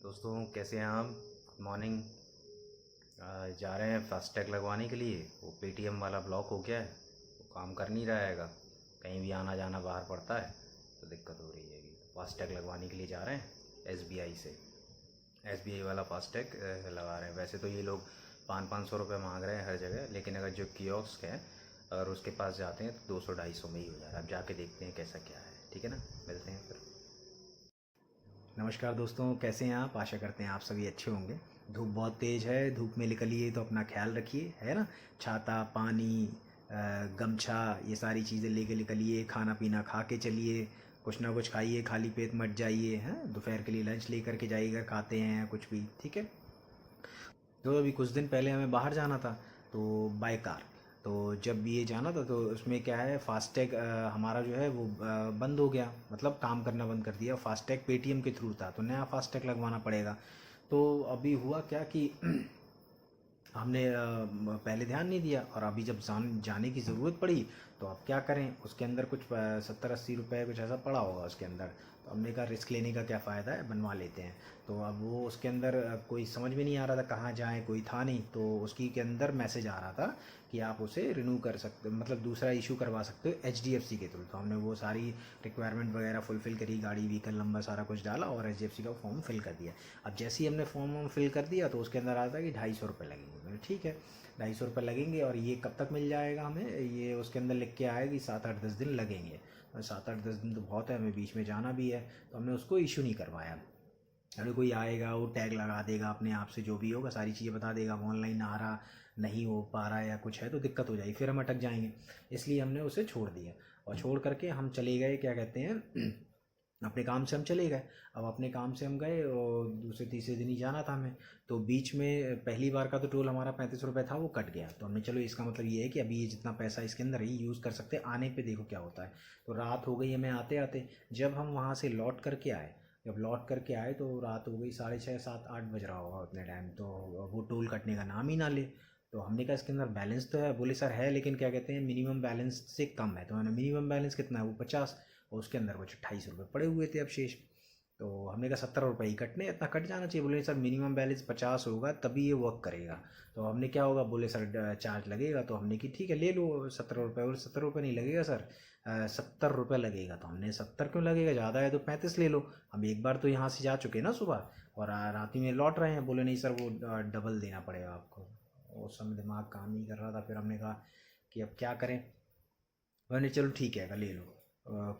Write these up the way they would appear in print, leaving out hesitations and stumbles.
दोस्तों कैसे हैं आप। Good morning. जा रहे हैं फास्टैग लगवाने के लिए। वो पेटीएम वाला ब्लॉक हो गया है, वो काम कर नहीं रहा हैगा। कहीं भी आना जाना बाहर पड़ता है तो दिक्कत हो रही है। फास्टैग लगवाने के लिए जा रहे हैं एसबीआई से। एसबीआई वाला फास्टैग लगा रहे हैं। वैसे तो ये लोग 500-500 रुपये मांग रहे हैं हर जगह, लेकिन अगर जो कियोस्क है अगर उसके पास जाते हैं तो 200-250 में ही हो जा रहा है। अब जाके देखते हैं कैसा क्या है। ठीक है ना, मिलते हैं फिर। नमस्कार दोस्तों, कैसे हैं आप। आशा करते हैं आप सभी अच्छे होंगे। धूप बहुत तेज़ है, धूप में निकलिए तो अपना ख्याल रखिए, है ना। छाता, पानी, गमछा, ये सारी चीज़ें लेके निकलिए। खाना पीना खा के चलिए, कुछ ना कुछ खाइए, खाली पेट मत जाइए। हैं, दोपहर के लिए लंच लेकर के जाइएगा, खाते हैं कुछ भी, ठीक है। तो अभी कुछ दिन पहले हमें बाहर जाना था तो बाय कार। तो जब ये जाना था तो उसमें क्या है, फास्टैग हमारा जो है वो बंद हो गया, मतलब काम करना बंद कर दिया। फास्टैग पेटीएम के थ्रू था तो नया फास्टैग लगवाना पड़ेगा। तो अभी हुआ क्या कि हमने पहले ध्यान नहीं दिया, और अभी जब जाने की ज़रूरत पड़ी तो अब क्या करें। उसके अंदर कुछ 70-80 रुपये कुछ ऐसा पड़ा होगा उसके अंदर। तो हमने कहा रिस्क लेने का क्या फ़ायदा है, बनवा लेते हैं। तो अब वो उसके अंदर कोई समझ में नहीं आ रहा था कहाँ जाएं, कोई था नहीं। तो उसकी के अंदर मैसेज आ रहा था कि आप उसे रिन्यू कर सकते, मतलब दूसरा इशू करवा सकते हो एचडीएफसी के थ्रू। तो हमने वो सारी रिक्वायरमेंट वगैरह फुलफ़िल करी, गाड़ी, व्हीकल नंबर सारा कुछ डाला और एचडीएफसी का फॉर्म फिल कर दिया। अब जैसे ही हमने फॉर्म फिल कर दिया तो उसके अंदर आता है कि 250 रुपये लगेंगे। मैंने ठीक है, 250 रुपये लगेंगे, और ये कब तक मिल जाएगा हमें, ये उसके अंदर लिख के आया कि 7-8-10 दिन लगेंगे। और 7-8-10 दिन तो बहुत है, हमें बीच में जाना भी है। तो हमने उसको इशू नहीं करवाया। अरे कोई आएगा वो टैग लगा देगा अपने आप से, जो भी होगा सारी चीज़ें बता देगा, ऑनलाइन आ रहा नहीं हो पा रहा है या कुछ है तो दिक्कत हो जाएगी, फिर हम अटक जाएंगे। इसलिए हमने उसे छोड़ दिया, और छोड़ करके हम चले गए, क्या कहते हैं अपने काम से हम चले गए। अब अपने काम से हम गए और दूसरे तीसरे दिन ही जाना था हमें। तो बीच में पहली बार का तो टोल हमारा 35 रुपये था, वो कट गया। तो हमने चलो इसका मतलब ये है कि अभी ये जितना पैसा इसके अंदर ही यूज़ कर सकते हैं, आने पे देखो क्या होता है। तो रात हो गई हमें आते आते। जब हम वहाँ से लौट करके आए, जब लौट करके आए तो रात हो गई 6:30-7-8 बज रहा होगा उतने टाइम। तो वो टोल कटने का नाम ही ना ले। तो हमने कहा इसके अंदर बैलेंस तो है, बोले सर है, लेकिन क्या कहते हैं मिनिमम बैलेंस से कम है। तो मैंने मिनिमम बैलेंस कितना है, वो 50, और उसके अंदर कुछ 28 रुपये पड़े हुए थे अब शेष। तो हमने कहा 70 रुपये ही कटने, इतना कट जाना चाहिए। बोले सर मिनिमम बैलेंस 50 होगा तभी ये वर्क करेगा। तो हमने क्या होगा, बोले सर चार्ज लगेगा। तो हमने कि ठीक है ले लो 70 रुपये। बोले 70 रुपये नहीं लगेगा सर, 70 रुपये लगेगा। तो हमने 70 क्यों लगेगा, ज़्यादा है तो 35 ले लो। हम एक बार तो यहाँ से जा चुके हैं ना सुबह, और रात ही में लौट रहे हैं। बोले नहीं सर वो डबल देना पड़ेगा आपको। उस समय दिमाग काम नहीं कर रहा था। फिर हमने कहा कि अब क्या करें। मैंने चलो ठीक है ले लो,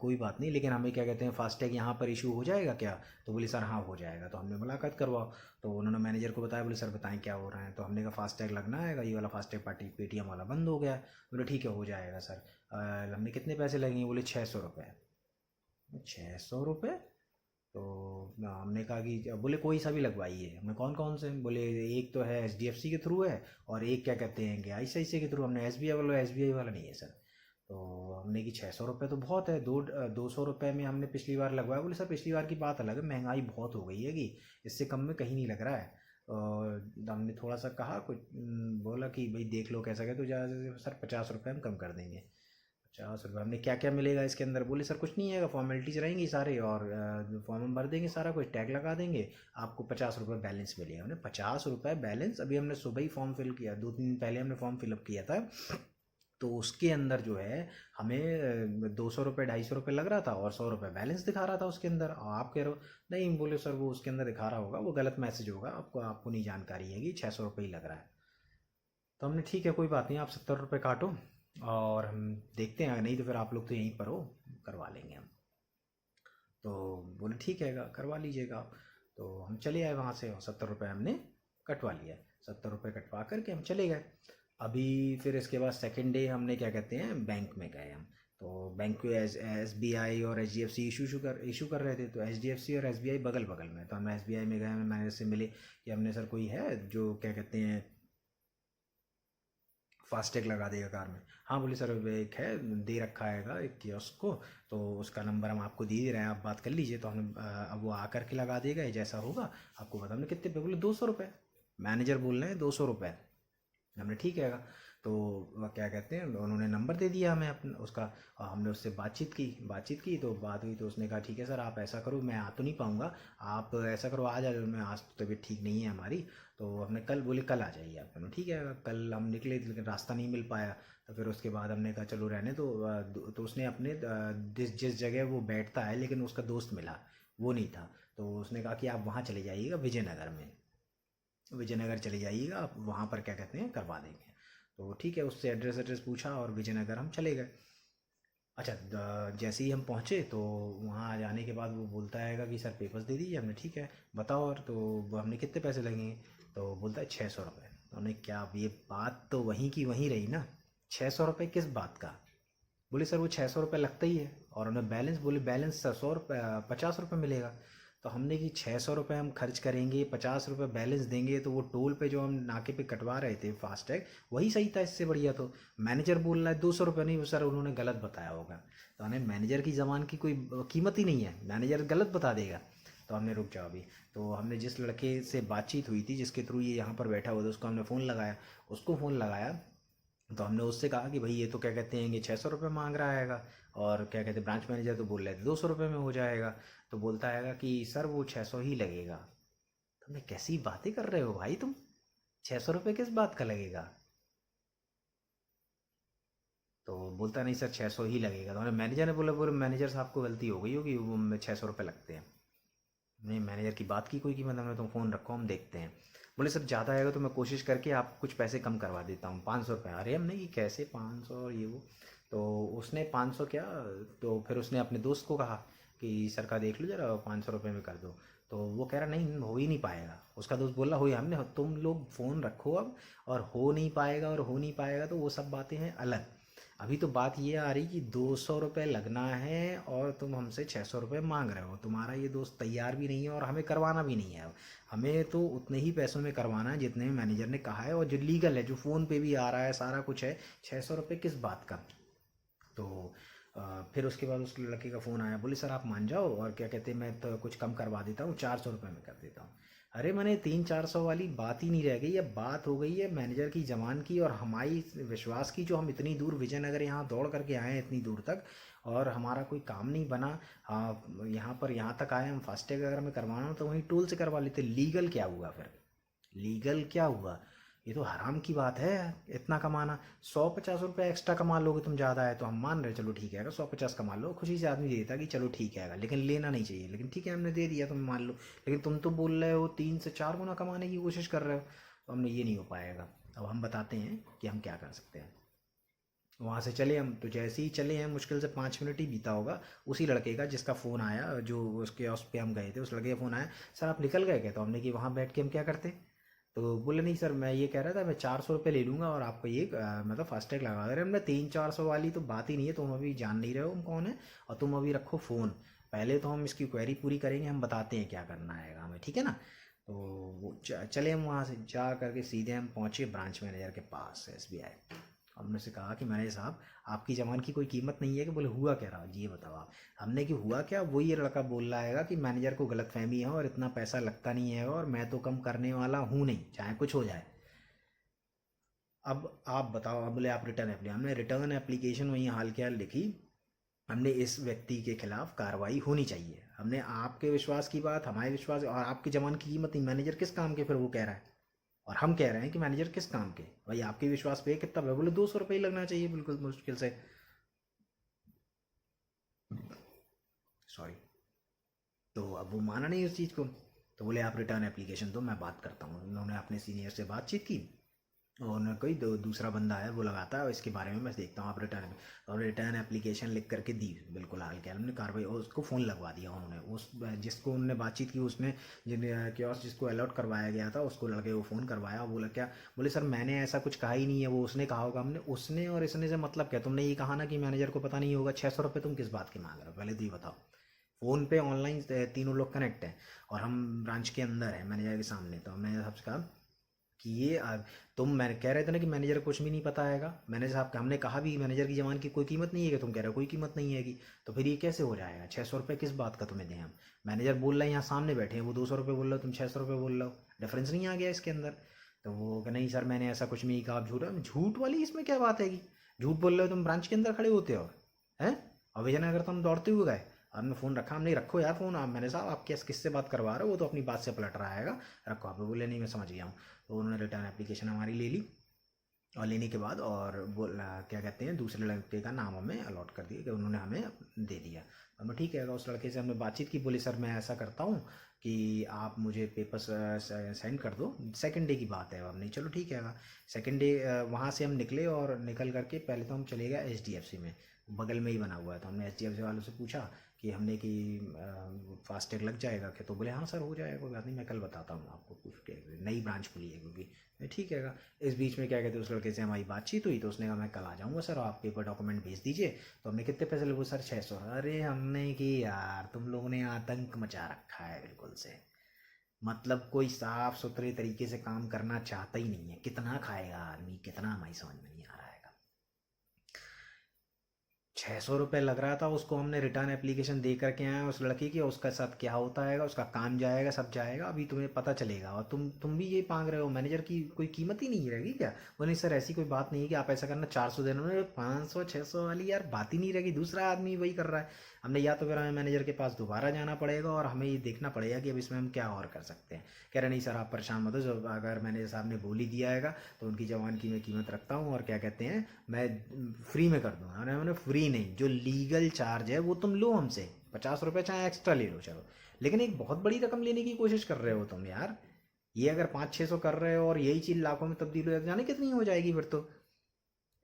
कोई बात नहीं, लेकिन हमें क्या कहते हैं फास्टैग यहाँ पर इशू हो जाएगा क्या। तो बोले सर हाँ हो जाएगा। तो हमने मुलाकात करवाओ। तो उन्होंने मैनेजर को बताया, बोले सर बताएं क्या हो रहा है। तो हमने कहा फास्टैग लगना है, ये वाला फास्टैग पार्टी पेटीएम वाला बंद हो गया है। बोले ठीक है हो जाएगा सर। हमने कितने पैसे लगेंगे, बोले 600 रुपये। 600 रुपये। तो हमने कहा कि बोले कोई सा भी लगवाइए। हमने कौन कौन से, बोले एक तो है एचडीएफसी के थ्रू है, और एक क्या कहते हैं कि आईसीआईसीआई के थ्रू। हमने एसबीआई वाला नहीं है सर। तो हमने कि 600 रुपये तो बहुत है, 200 रुपये में हमने पिछली बार लगवाया। बोले सर पिछली बार की बात अलग है, महंगाई बहुत हो गई है कि इससे कम में कहीं नहीं लग रहा है। और हमने थोड़ा सा कहा कुछ, बोला कि भाई देख लो कैसा क्या। तो ज़्यादा से सर 50 रुपये हम कम कर देंगे। 50 रुपये। हमने क्या क्या मिलेगा इसके अंदर, बोले सर कुछ नहीं है, फॉर्मेलिटीज़ रहेंगी सारे, और फॉर्म हम भर देंगे, सारा कुछ टैग लगा देंगे, आपको 50 रुपये बैलेंस मिलेगा। हमने 50 रुपये बैलेंस, अभी हमने सुबह ही फॉर्म फिल किया, 2-3 दिन पहले हमने फॉर्म फिलअप किया था। तो उसके अंदर जो है हमें 200 रुपये 250 रुपये लग रहा था, और 100 रुपये बैलेंस दिखा रहा था उसके अंदर। और आप कह रहे हो नहीं, बोले सर वो उसके अंदर दिखा रहा होगा, वो गलत मैसेज होगा, आपको नहीं जानकारी है कि 600 रुपये ही लग रहा है। तो हमने ठीक है कोई बात नहीं, आप 70 रुपये काटो, और हम देखते हैं, नहीं तो फिर आप लोग तो यहीं पर हो, करवा लेंगे हम। तो बोले ठीक है करवा लीजिएगा आप। तो हम चले आए वहाँ से, और 70 रुपये हमने कटवा लिया। 70 रुपये कटवा करके हम चले गए। अभी फिर इसके बाद सेकेंड डे हमने क्या कहते हैं बैंक में गए हम। तो बैंक को एस बी आई और एच डी एफ सी इशू कर रहे थे। तो एच डी एफ सी और एस बी आई बगल बगल में। तो हम एस बी आई में गए, हमें मैनेजर से मिले कि हमने सर कोई है जो क्या कहते हैं फास्टैग लगा देगा कार में। हाँ बोले सर एक है, दे रखा हैगा एक कियोस्क को, तो उसका नंबर हम आपको दे रहे हैं, आप बात कर लीजिए। तो हम अब वो आकर के लगा देगा, ये जैसा होगा आपको बता। हमने कितने पे, बोले 200 रुपये। मैनेजर बोल रहे हैं 200 रुपये। हमने ठीक है। तो वह क्या कहते हैं, उन्होंने नंबर दे दिया हमें अपना उसका, और हमने उससे बातचीत की तो बात हुई, तो उसने कहा ठीक है सर आप ऐसा करो, मैं आ तो नहीं पाऊँगा, आप ऐसा करो आ जाओ, मैं आज तो तबीयत ठीक नहीं है हमारी। तो हमने कल बोले कल आ जाइए आप। मैंने ठीक है, कल हम निकले लेकिन रास्ता नहीं मिल पाया। तो फिर उसके बाद हमने कहा चलो रहने दो। तो उसने अपने जिस जिस जगह वो बैठता है, लेकिन उसका दोस्त मिला, वो नहीं था। तो उसने कहा कि आप वहाँ चले जाइएगा, विजयनगर में, विजयनगर चले जाइएगा आप, वहाँ पर क्या कहते हैं करवा देंगे। तो ठीक है, उससे एड्रेस एड्रेस पूछा और विजयनगर हम चले गए। अच्छा, जैसे ही हम पहुँचे तो वहाँ जाने के बाद वो बोलता है कि सर पेपर्स दे दीजिए। हमने ठीक है बताओ, और तो वो हमने कितने पैसे लगेंगे, तो बोलता है 600 रुपये। तो हमने क्या, अब ये बात तो वहीं की वहीं रही ना, 600 रुपये किस बात का। बोले सर वो 600 रुपये लगता ही है, और उन्हें बैलेंस, बोले बैलेंस 100 रुपये 50 रुपये मिलेगा। तो हमने कि 600 रुपये हम खर्च करेंगे, 50 रुपये बैलेंस देंगे, तो वो टोल पे जो हम नाके पे कटवा रहे थे फास्टैग, वही सही था इससे बढ़िया। तो मैनेजर बोल रहा है 200 रुपये, नहीं वो सर उन्होंने गलत बताया होगा। तो हमें मैनेजर की ज़बान की कोई कीमत ही नहीं है, मैनेजर गलत बता देगा। तो हमने रुक जाओ अभी। तो हमने जिस लड़के से बातचीत हुई थी, जिसके थ्रू ये यहाँ पर बैठा हुआ था, उसको हमने फ़ोन लगाया, उसको फ़ोन लगाया। तो हमने उससे कहा कि भाई ये तो क्या कहते हैं कि 600 रुपये मांग रहा हैगा, और क्या कहते हैं ब्रांच मैनेजर तो बोल रहे थे 200 रुपये में हो जाएगा। तो बोलता हैगा कि सर वो 600 ही लगेगा। तो हमने, कैसी बातें कर रहे हो भाई तुम, 600 रुपये किस बात का लगेगा। तो बोलता नहीं सर 600 ही लगेगा। तो हमारे मैनेजर ने बोला, बोले मैनेजर साहब को गलती हो गई होगी, वो 600 रुपये लगते हैं। नहीं, मैनेजर की बात की कोई कीमत, हमने तुम फ़ोन रखो हम देखते हैं। बोले सर ज़्यादा आएगा तो मैं कोशिश करके आप कुछ पैसे कम करवा देता हूँ, 500 रुपये। अरे हमने कि कैसे 500 और ये वो। तो उसने 500 क्या, तो फिर उसने अपने दोस्त को कहा कि सर का देख लो जरा, 500 रुपये में कर दो। तो वो कह रहा नहीं हो ही नहीं पाएगा। उसका दोस्त बोला हो, हमने, तुम लोग फ़ोन रखो अब, और हो नहीं पाएगा और हो नहीं पाएगा तो वो सब बातें हैं अलग। अभी तो बात ये आ रही कि 200 रुपये लगना है, और तुम हमसे 600 रुपये मांग रहे हो। तुम्हारा ये दोस्त तैयार भी नहीं है और हमें करवाना भी नहीं है। हमें तो उतने ही पैसों में करवाना है जितने में मैनेजर ने कहा है, और जो लीगल है, जो फ़ोन पे भी आ रहा है, सारा कुछ है। 600 रुपये किस बात का। तो फिर उसके बाद उस लड़के का फ़ोन आया, बोले सर आप मान जाओ, और क्या कहते हैं मैं तो कुछ कम करवा देता हूँ, 400 रुपये में कर देता हूँ। अरे मैंने 300-400 वाली बात ही नहीं रह गई, अब बात हो गई है मैनेजर की जमान की और हमारी विश्वास की, जो हम इतनी दूर विजयनगर यहाँ दौड़ करके आए हैं इतनी दूर तक, और हमारा कोई काम नहीं बना। यहाँ पर यहाँ तक आए हम, फास्टैग अगर हमें करवाना हो तो वहीं टोल से करवा लेते। लीगल क्या हुआ फिर, लीगल क्या हुआ। ये तो हराम की बात है इतना कमाना। 100-50 रुपये एक्स्ट्रा कमा लोगे तुम, ज़्यादा है तो हम मान रहे, चलो ठीक है, अगर 100-50 कमा लो, खुशी से आदमी दे देता कि चलो ठीक है, लेकिन लेना नहीं चाहिए। लेकिन ठीक है हमने दे दिया, तुम मान लो। लेकिन तुम तो बोल रहे हो 3 से 4 गुना कमाने की कोशिश कर रहे हो, तो हमने, ये नहीं हो पाएगा। अब हम बताते हैं कि हम क्या कर सकते हैं। वहाँ से चले हम, तो जैसे ही चले हैं, मुश्किल से 5 मिनट ही बीता होगा, उसी लड़के का जिसका फ़ोन आया, जो उसके उस पे हम गए थे, उस लड़के का फ़ोन आया, सर आप निकल गए क्या। तो हमने कि वहाँ बैठ के हम क्या करते। तो बोले नहीं सर, मैं ये कह रहा था मैं 400 रुपये ले लूँगा और आपको ये मतलब फास्टैग लगा दे रहे। हमने 300-400 वाली तो बात ही नहीं है, तुम अभी जान नहीं रहे हो हम कौन है, और तुम अभी रखो फ़ोन। पहले तो हम इसकी क्वेरी पूरी करेंगे, हम बताते हैं क्या करना है हमें, ठीक है ना। तो वो चले हम वहाँ से जा करके सीधे हम पहुँचे ब्रांच मैनेजर के पास, SBI। हमने से कहा कि मैनेजर साहब आपकी ज़बान की कोई कीमत नहीं है। कि बोले हुआ क्या रहा जी, ये बताओ आप। हमने कि हुआ क्या, वो ये लड़का बोल रहा है कि मैनेजर को गलतफहमी है और इतना पैसा लगता नहीं है, और मैं तो कम करने वाला हूँ नहीं, चाहे कुछ हो जाए। अब आप बताओ। अब बोले आप रिटर्न एप्ली, हमने रिटर्न एप्लीकेशन वहीं हाल के हाल लिखी। हमने इस व्यक्ति के खिलाफ कार्रवाई होनी चाहिए। हमने आपके विश्वास की बात, हमारे विश्वास और आपकी जमान की कीमत नहीं, मैनेजर किस काम के फिर वो कह रहा है, और हम कह रहे हैं कि मैनेजर किस काम के। भाई आपके विश्वास पे कितना पे, बोले 200 रुपये ही लगना चाहिए बिल्कुल मुश्किल से, सॉरी। तो अब वो माना नहीं उस चीज़ को। तो बोले आप रिटर्न एप्लीकेशन दो, मैं बात करता हूँ। उन्होंने अपने सीनियर से बातचीत की, और उन्होंने कोई दूसरा बंदा है वो लगाता है, इसके बारे में मैं देखता हूँ, आप रिटर्न। और रिटर्न एप्लीकेशन लिख करके दी, बिल्कुल हाल के हाल हमने कार्रवाई, और उसको फ़ोन लगवा दिया उन्होंने। उस जिसको उन्होंने बातचीत की, उसने जिन क्योस जिसको अलॉट करवाया गया था, उसको लड़के वो फ़ोन करवाया। वो बोला क्या, बोले सर मैंने ऐसा कुछ कहा ही नहीं है, वो उसने कहा होगा। हमने उसने और इसने से मतलब क्या, तुमने ये कहा ना कि मैनेजर को पता नहीं होगा। 600 रुपये तुम किस बात के मांग रहे हो, पहले तो ये बताओ। फ़ोन पे ऑनलाइन तीनों लोग कनेक्ट हैं, और हम ब्रांच के अंदर हैं मैनेजर के सामने। तो हमने सबसे कहा कि ये तुम, मैंने कह रहे थे ना कि मैनेजर को कुछ भी नहीं पता हैगा। मैनेजर साहब हमने कहा भी मैनेजर की ज़बान की कोई कीमत नहीं है, कि तुम कह रहे हो कोई कीमत नहीं है कि, तो फिर ये कैसे हो जाएगा। 600 रुपये किस बात का तुम्हें दें हम। मैनेजर बोल रहे हैं यहाँ सामने बैठे हैं, वो 200 रुपये बोल रहे हो, तुम 600 रुपये बोल रहे हो, डिफरेंस नहीं आ गया इसके अंदर। तो वो कि नहीं सर मैंने ऐसा कुछ नहीं कहा, आप झूठ वाली इसमें क्या बात है कि झूठ बोल रहे हो तुम, ब्रांच के अंदर खड़े होते हो हैं, और विजयनगर तो हम दौड़ते हुए गए, आपने फ़ोन रखा, हम नहीं रखो यार फ़ोन, आप मैंने साहब आप किससे बात करवा रहे हो, वो तो अपनी बात से पलट रहा है, रखो आप। बोले नहीं मैं समझ गया हूँ। तो उन्होंने रिटर्न एप्लीकेशन हमारी ले ली, और लेने के बाद और बोला क्या कहते हैं दूसरे लड़के का नाम हमें अलॉट कर दिया कि उन्होंने हमें दे दिया। हमें ठीक है, उस लड़के से हमने बातचीत की, बोले सर मैं ऐसा करता हूँ कि आप मुझे पेपर्स सेंड कर दो, सेकंड डे की बात है। हमने चलो ठीक है। सेकंड डे वहाँ से हम निकले, और निकल करके पहले तो हम चले गए HDFC में, बगल में ही बना हुआ है। तो हमने HDFC वालों से पूछा कि हमने कि फास्टैग लग जाएगा क्या, तो बोले हाँ सर हो जाएगा, कोई बात नहीं, मैं कल बताता हूँ आपको, पूछ के नई ब्रांच खुली है क्योंकि। ठीक है। इस बीच में क्या कहते हैं उस लड़के से हमारी बातचीत हुई, तो उसने कहा मैं कल आ जाऊँगा सर, आप पेपर डॉक्यूमेंट भेज दीजिए। तो हमने कितने पैसे लगे सर, 600। अरे हमने कि यार तुम लोगों ने आतंक मचा रखा है बिल्कुल से, मतलब कोई साफ सुथरे तरीके से काम करना चाहता ही नहीं है। कितना खाएगा आदमी, कितना, हमारी समझ में नहीं आ रहा है। 600 रुपये लग रहा था उसको, हमने रिटर्न एप्लीकेशन दे करके आए उस लड़की की, उसका साथ क्या होता है, उसका काम जाएगा, सब जाएगा, अभी तुम्हें पता चलेगा। और तुम भी ये मांग रहे हो, मैनेजर की कोई कीमत ही नहीं रहेगी क्या? बोले सर ऐसी कोई बात नहीं है कि आप ऐसा करना 400 देना, उन्होंने 500 600 वाली यार बात ही नहीं रहेगी, दूसरा आदमी वही कर रहा है। हमने या तो फिर हमें मैनेजर के पास दोबारा जाना पड़ेगा, और हमें ये देखना पड़ेगा कि अब इसमें हम क्या और कर सकते हैं। कह रहे नहीं सर आप परेशान मत हो, जब अगर मैनेजर साहब ने बोल ही दिया है तो उनकी जवान की मैं कीमत रखता हूँ, और क्या कहते हैं मैं फ्री में कर दूंगा। अरे मैंने फ्री नहीं, जो लीगल चार्ज है वो तुम लो हमसे, 50 रुपये चाहे एक्स्ट्रा ले लो चलो, लेकिन एक बहुत बड़ी रकम लेने की कोशिश कर रहे हो तुम यार। ये अगर 500-600 कर रहे हो और यही चीज़ लाखों में तब्दील हो जाए, जाने कितनी हो जाएगी फिर तो।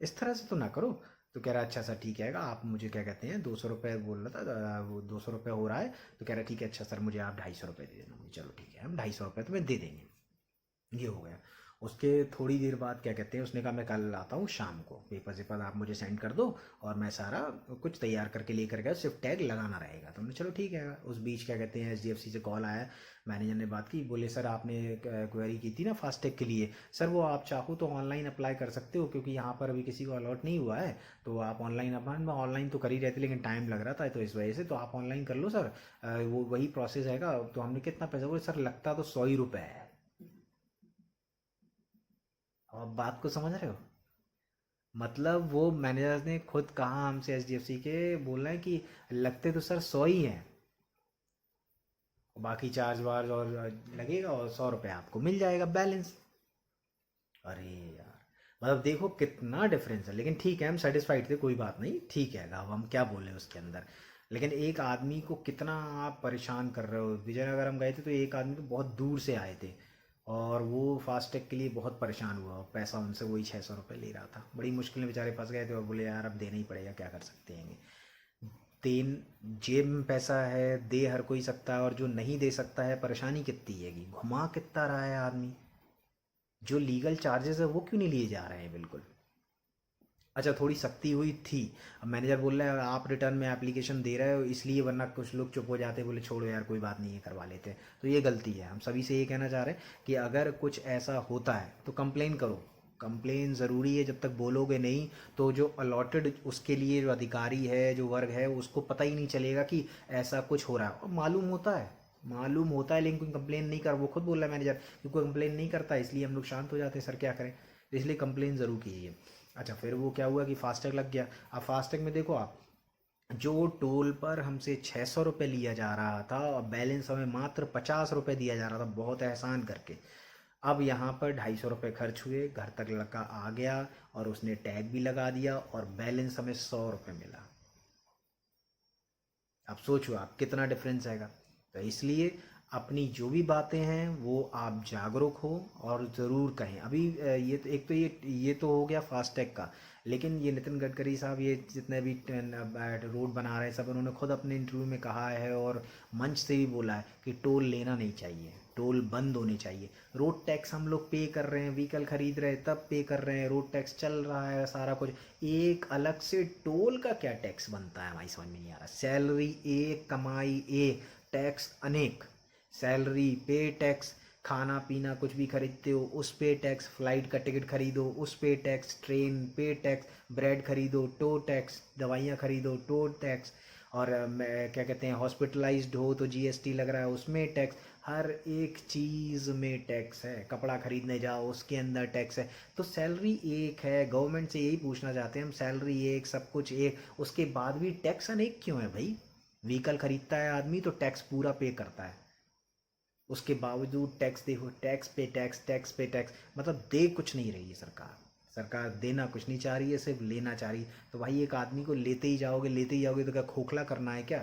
इस तरह से तो ना करो। तो कह रहा अच्छा सर ठीक है, आप मुझे क्या कहते हैं 200 रुपये बोल रहा था, वो 200 रुपये हो रहा है। तो कह रहा ठीक है अच्छा सर मुझे आप 250 रुपये दे देना। चलो ठीक है, हम 250 रुपये तुम्हें दे देंगे। ये हो गया। उसके थोड़ी देर बाद क्या कहते हैं उसने कहा मैं कल आता हूँ शाम को, पेपर वेपर आप मुझे सेंड कर दो, और मैं सारा कुछ तैयार करके लेकर गया, सिर्फ टैग लगाना रहेगा। तो हमने चलो ठीक है। उस बीच क्या कहते हैं HDFC से कॉल आया, मैनेजर ने बात की, बोले सर आपने क्वेरी की थी ना फास्टैग के लिए, सर वो आप चाहो तो ऑनलाइन अप्लाई कर सकते हो, क्योंकि यहाँ पर अभी किसी को अलॉट नहीं हुआ है, तो आप ऑनलाइन अप्लाई, मैं ऑनलाइन तो कर ही रहती लेकिन टाइम लग रहा था, तो इस वजह से तो आप ऑनलाइन कर लो सर, वो वही प्रोसेस हैगा। तो हमने कितना पैसा, बोले सर लगता तो 100 ही रुपये है। अब आप बात को समझ रहे हो, मतलब वो मैनेजर ने खुद कहा हमसे HDFC के, बोल रहे हैं कि लगते तो सर 100 ही हैं, बाकी चार्ज वार्ज और लगेगा, और 100 रुपये आपको मिल जाएगा बैलेंस। अरे यार, मतलब देखो कितना डिफरेंस है। लेकिन ठीक है हम सेटिस्फाइड थे, कोई बात नहीं, ठीक है अब हम क्या बोले उसके अंदर। लेकिन एक आदमी को कितना आप परेशान कर रहे हो। विजयनगर हम गए थे तो एक आदमी तो बहुत दूर से आए थे, और वो फास्टैग के लिए बहुत परेशान हुआ, और पैसा उनसे वही 600 रुपये ले रहा था। बड़ी मुश्किल में बेचारे फंस गए थे, और बोले यार अब देना ही पड़ेगा, क्या कर सकते हैं। देन जेब में पैसा है, दे हर कोई सकता है, और जो नहीं दे सकता है परेशानी कितनी है कि घुमा कितना रहा है आदमी। जो लीगल चार्जेस है वो क्यों नहीं लिए जा रहे हैं बिल्कुल। अच्छा थोड़ी सख्ती हुई थी, अब मैनेजर बोल रहा है आप रिटर्न में एप्लीकेशन दे रहे हो इसलिए, वरना कुछ लोग चुप हो जाते, बोले छोड़ो यार कोई बात नहीं है करवा लेते हैं। तो ये गलती है। हम सभी से ये कहना चाह रहे हैं कि अगर कुछ ऐसा होता है तो कंप्लेन करो। कंप्लेन ज़रूरी है, जब तक बोलोगे नहीं तो जो अलॉटेड उसके लिए जो अधिकारी है, जो वर्ग है, उसको पता ही नहीं चलेगा कि ऐसा कुछ हो रहा है। और मालूम होता है लेकिन कोई कंप्लेन नहीं कर, वो खुद बोल रहा है मैनेजर कि कोई कंप्लेन नहीं करता, इसलिए हम लोग शांत हो जाते हैं, सर क्या करें। तो इसलिए कंप्लेन ज़रूर कीजिए। अच्छा फिर वो क्या हुआ कि फास्टैग लग गया। अब फास्टैग में देखो आप, जो टोल पर हमसे 600 रुपये लिया जा रहा था और बैलेंस हमें मात्र 50 रुपये दिया जा रहा था, बहुत एहसान करके। अब यहाँ पर 250 रुपये खर्च हुए, घर तक लड़का आ गया और उसने टैग भी लगा दिया, और बैलेंस हमें 100 रुपये मिला। अब सोचो आप कितना डिफरेंस आएगा। तो इसलिए अपनी जो भी बातें हैं वो आप जागरूक हो और ज़रूर कहें। अभी ये तो एक तो ये तो हो गया फास्टैग का। लेकिन ये नितिन गडकरी साहब ये जितने भी रोड बना रहे हैं सब, उन्होंने खुद अपने इंटरव्यू में कहा है और मंच से भी बोला है कि टोल लेना नहीं चाहिए, टोल बंद होने चाहिए। रोड टैक्स हम लोग पे कर रहे हैं, व्हीकल खरीद रहे हैं तब पे कर रहे हैं, रोड टैक्स चल रहा है सारा कुछ। एक अलग से टोल का क्या टैक्स बनता है, हमारी समझ में नहीं आ रहा। सैलरी एक, कमाई एक, टैक्स अनेक। सैलरी पे टैक्स, खाना पीना कुछ भी खरीदते हो उस पे टैक्स, फ्लाइट का टिकट खरीदो उस पे टैक्स, ट्रेन पे टैक्स, ब्रेड खरीदो टो टैक्स, दवाइयाँ खरीदो टो टैक्स, और क्या कहते हैं हॉस्पिटलाइज्ड हो तो GST लग रहा है उसमें टैक्स। हर एक चीज़ में टैक्स है। कपड़ा खरीदने जाओ उसके अंदर टैक्स है। तो सैलरी एक है, गवर्नमेंट से यही पूछना चाहते हैं हम, सैलरी एक, सब कुछ एक, उसके बाद भी टैक्स अनेक क्यों है भाई? व्हीकल खरीदता है आदमी तो टैक्स पूरा पे करता है, उसके बावजूद टैक्स देखो, टैक्स पे टैक्स, टैक्स पे टैक्स, मतलब दे कुछ नहीं रही है सरकार। सरकार देना कुछ नहीं चाह रही है, सिर्फ लेना चाह रही है। तो भाई एक आदमी को लेते ही जाओगे, लेते ही जाओगे, तो क्या खोखला करना है क्या?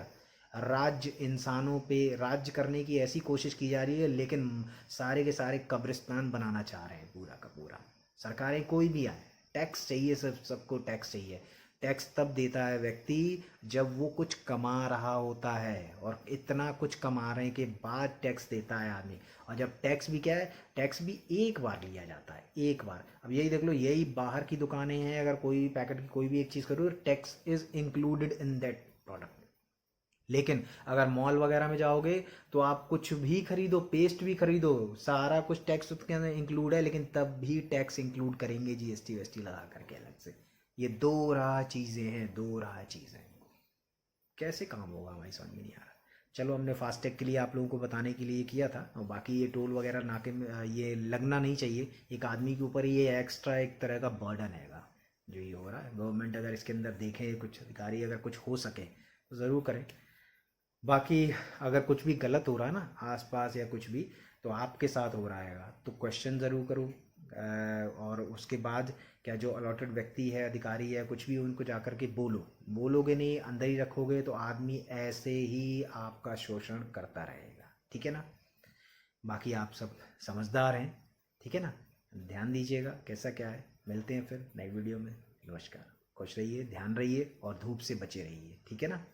राज्य इंसानों पे राज्य करने की ऐसी कोशिश की जा रही है, लेकिन सारे के सारे कब्रिस्तान बनाना चाह रहे हैं पूरा का पूरा। सरकारें कोई भी आए, टैक्स चाहिए, सिर्फ सबको टैक्स चाहिए। टैक्स तब देता है व्यक्ति जब वो कुछ कमा रहा होता है, और इतना कुछ कमाने के बाद टैक्स देता है आदमी। और जब टैक्स भी क्या है, टैक्स भी एक बार लिया जाता है, एक बार। अब यही देख लो, यही बाहर की दुकानें हैं, अगर कोई भी पैकेट की कोई भी एक चीज़ करो, tax is included in that product. लेकिन अगर मॉल वगैरह में जाओगे तो आप कुछ भी खरीदो, पेस्ट भी खरीदो, सारा कुछ टैक्स उसके अंदर इंक्लूड है, लेकिन तब भी टैक्स इंक्लूड करेंगे जीएसटी वेस्टी लगा करके अलग से। ये दो राह चीज़ें हैं, दो राह चीज़ें। कैसे काम होगा हमारी समझ में नहीं आ रहा। चलो, हमने फास्टैग के लिए आप लोगों को बताने के लिए किया था, और बाकी ये टोल वगैरह नाके में ये लगना नहीं चाहिए। एक आदमी के ऊपर ये एक्स्ट्रा एक तरह का बर्डन हैगा जो ये हो रहा है। गवर्नमेंट अगर इसके अंदर देखे, कुछ अधिकारी अगर कुछ हो सके तो ज़रूर करें। बाकी अगर कुछ भी गलत हो रहा है ना आसपास या कुछ भी, तो आपके साथ हो रहा है तो क्वेश्चन ज़रूर करो। और उसके बाद क्या, जो अलॉटेड व्यक्ति है, अधिकारी है, कुछ भी, उनको जाकर के बोलो। बोलोगे नहीं, अंदर ही रखोगे, तो आदमी ऐसे ही आपका शोषण करता रहेगा। ठीक है ना? बाकी आप सब समझदार हैं, ठीक है ना? ध्यान दीजिएगा कैसा क्या है। मिलते हैं फिर नई वीडियो में। नमस्कार, खुश रहिए, ध्यान रहिए और धूप से बचे रहिए, ठीक है ना?